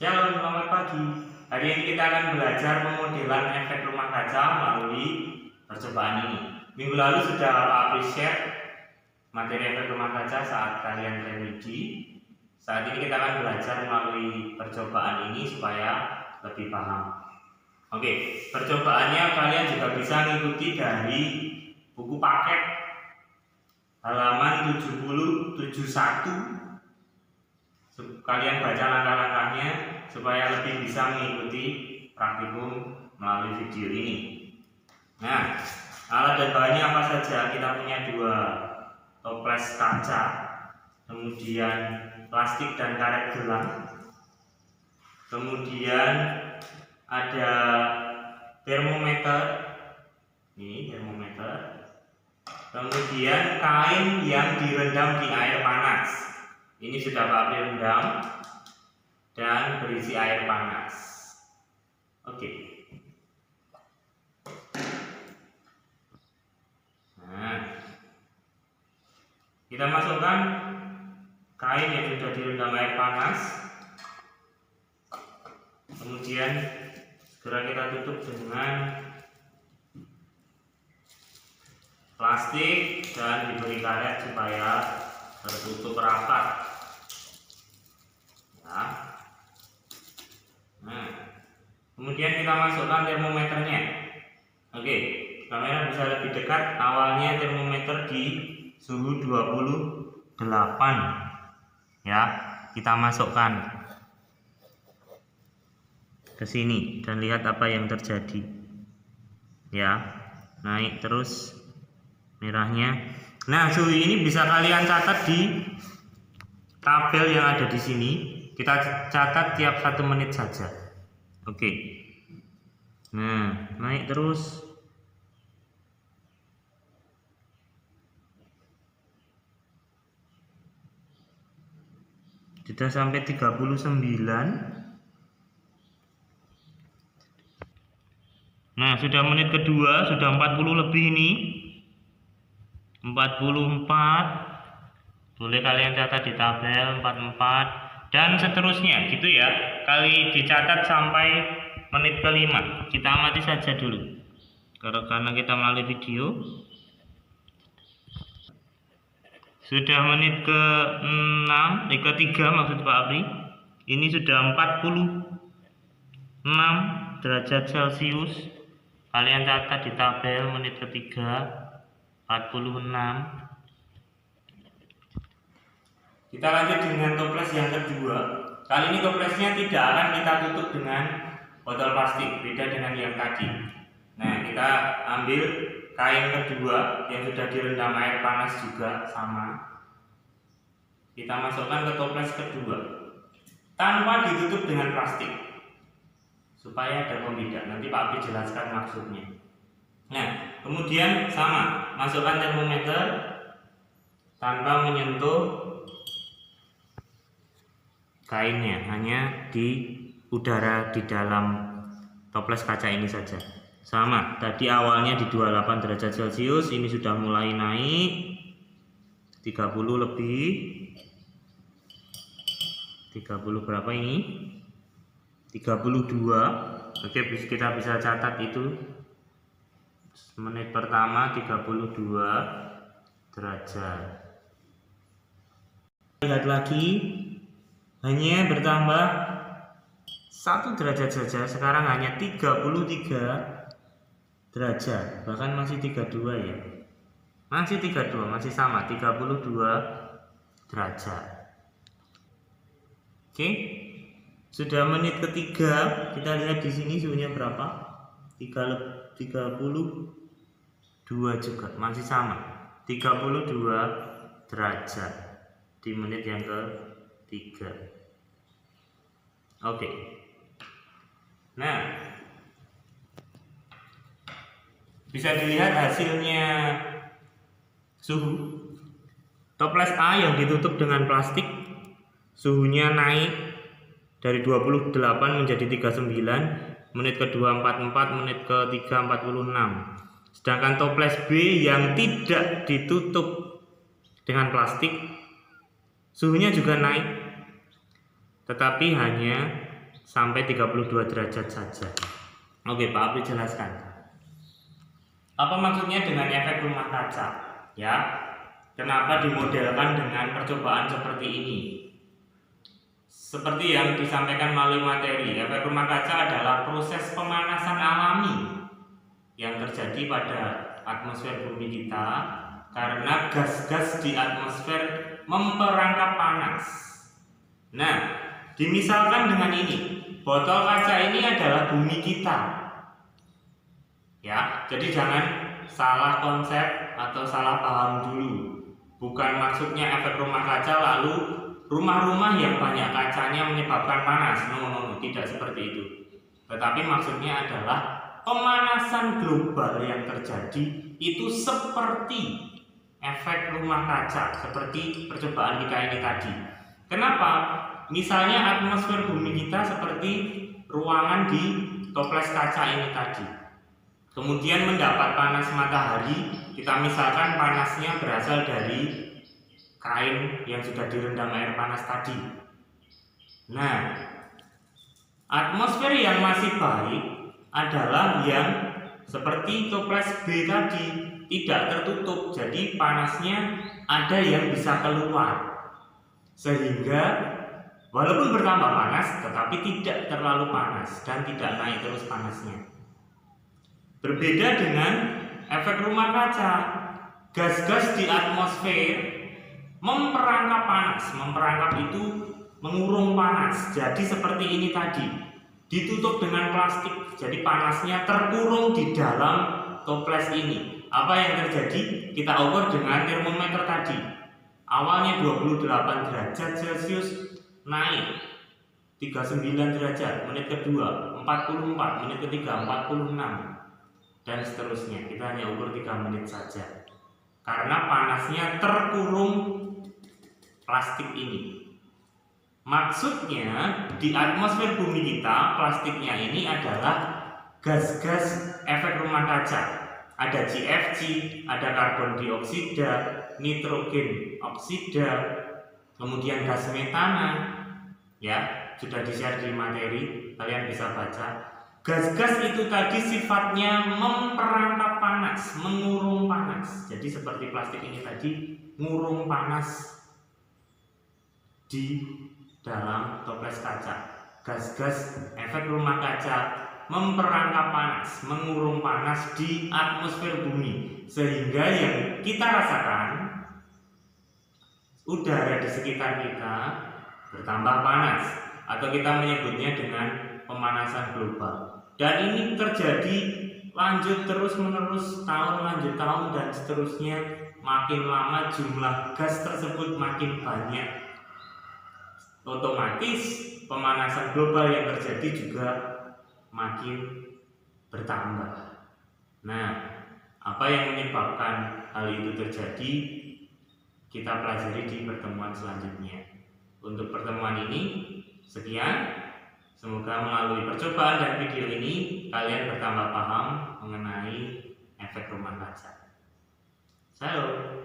Shalom, selamat pagi. Hari ini kita akan belajar pemodelan efek rumah kaca melalui percobaan ini. Minggu lalu sudah Pak share materi efek rumah kaca saat kalian remedi. Saat ini kita akan belajar melalui percobaan ini supaya lebih paham. Oke, percobaannya kalian juga bisa mengikuti dari buku paket halaman 7071. Kalian baca langkah-langkahnya supaya lebih bisa mengikuti praktikum melalui video ini. Nah, alat dan bahannya apa saja? Kita punya dua toples kaca, kemudian plastik dan karet gelang, kemudian ada termometer, ini termometer, kemudian kain yang direndam di air panas. Ini sudah Pak rendam dan berisi air panas. Oke. Nah, kita masukkan kain yang sudah direndam air panas. Kemudian segera kita tutup dengan plastik dan diberi karet supaya tertutup rapat. Nah, kemudian kita masukkan termometernya. Oke, kamera bisa lebih dekat. Awalnya termometer di suhu 28 ya. Kita masukkan ke sini dan lihat apa yang terjadi. Ya, naik terus merahnya. Nah, suhu ini bisa kalian catat di tabel yang ada di sini. Kita catat tiap 1 menit saja. Oke. Nah, naik terus. Sudah sampai 39. Nah, sudah menit kedua, sudah 40 lebih ini. 44. Boleh kalian catat di tabel 44 dan seterusnya gitu ya. Kali dicatat sampai menit kelima. Kita amati saja dulu. Karena kita melalui video. Sudah menit ke-6, ke-3 maksud Pak Apri. Ini sudah 46 derajat Celcius. Kalian catat di tabel menit ketiga 46. Kita lanjut dengan toples yang kedua. Kali ini toplesnya tidak akan kita tutup dengan botol plastik, beda dengan yang tadi. Nah, kita ambil kain kedua yang sudah direndam air panas juga sama. Kita masukkan ke toples kedua tanpa ditutup dengan plastik supaya ada pembeda. Nanti Pak Abi jelaskan maksudnya. Nah, kemudian sama, masukkan termometer tanpa menyentuh kainnya, hanya di udara di dalam toples kaca ini saja. Sama, tadi awalnya di 28 derajat Celcius, ini sudah mulai naik 30 lebih. 30 berapa ini? 32. Oke, kita bisa catat itu. Menit pertama 32 derajat. Lihat lagi. Hanya bertambah 1 derajat saja. Sekarang hanya 33 derajat. Bahkan masih 32 ya. Masih 32, masih sama 32 derajat. Oke. Sudah menit ketiga. Kita lihat di sini suhunya berapa? 32 juga. Masih sama. 32 derajat di menit yang ke-3. Oke. Nah, bisa dilihat hasilnya suhu. Toples A yang ditutup dengan plastik suhunya naik dari 28 menjadi 39, menit kedua 44, menit ketiga 46. Sedangkan toples B yang tidak ditutup dengan plastik suhunya juga naik, tetapi hanya sampai 32 derajat saja. Oke, Pak Apri jelaskan. Apa maksudnya dengan efek rumah kaca? Ya, kenapa dimodelkan dengan percobaan seperti ini? Seperti yang disampaikan melalui materi, efek rumah kaca adalah proses pemanasan alami yang terjadi pada atmosfer bumi kita karena gas-gas di atmosfer memperangkap panas. Nah, dimisalkan dengan ini, botol kaca ini adalah bumi kita. Ya, jadi jangan salah konsep atau salah paham dulu. Bukan maksudnya efek rumah kaca lalu rumah-rumah yang banyak kacanya menyebabkan panas. No, tidak seperti itu. Tetapi maksudnya adalah pemanasan global yang terjadi itu seperti efek rumah kaca, seperti percobaan kita ini tadi. Kenapa? Misalnya atmosfer bumi kita seperti ruangan di toples kaca ini tadi. Kemudian mendapat panas matahari, kita misalkan panasnya berasal dari kain yang sudah direndam air panas tadi. Nah, atmosfer yang masih baik adalah yang seperti toples B tadi, tidak tertutup, jadi panasnya ada yang bisa keluar, sehingga walaupun bertambah panas tetapi tidak terlalu panas dan tidak naik terus panasnya. Berbeda dengan efek rumah kaca, gas-gas di atmosfer memperangkap panas. Memperangkap itu mengurung panas. Jadi seperti ini tadi, ditutup dengan plastik, jadi panasnya terkurung di dalam toples ini. Apa yang terjadi? Kita ukur dengan termometer tadi. Awalnya 28 derajat Celcius, naik 39 derajat, menit kedua 44, menit ketiga 46, dan seterusnya. Kita hanya ukur 3 menit saja karena panasnya terkurung plastik ini. Maksudnya di atmosfer bumi kita, plastiknya ini adalah gas-gas efek rumah kaca. Ada CFC, ada karbon dioksida, nitrogen oksida, kemudian gas metana. Ya, sudah di-share di materi, kalian bisa baca. Gas-gas itu tadi sifatnya memperangkap panas, mengurung panas. Jadi seperti plastik ini tadi, ngurung panas di dalam toples kaca. Gas-gas efek rumah kaca memperangkap panas, mengurung panas di atmosfer bumi, sehingga yang kita rasakan udara di sekitar kita bertambah panas, atau kita menyebutnya dengan pemanasan global. Dan ini terjadi lanjut terus menerus, tahun lanjut tahun dan seterusnya. Makin lama jumlah gas tersebut makin banyak, otomatis pemanasan global yang terjadi juga makin bertambah. Nah, apa yang menyebabkan hal itu terjadi kita pelajari di pertemuan selanjutnya. Untuk pertemuan ini sekian. Semoga melalui percobaan dan video ini kalian bertambah paham mengenai efek rumah kaca. Salam.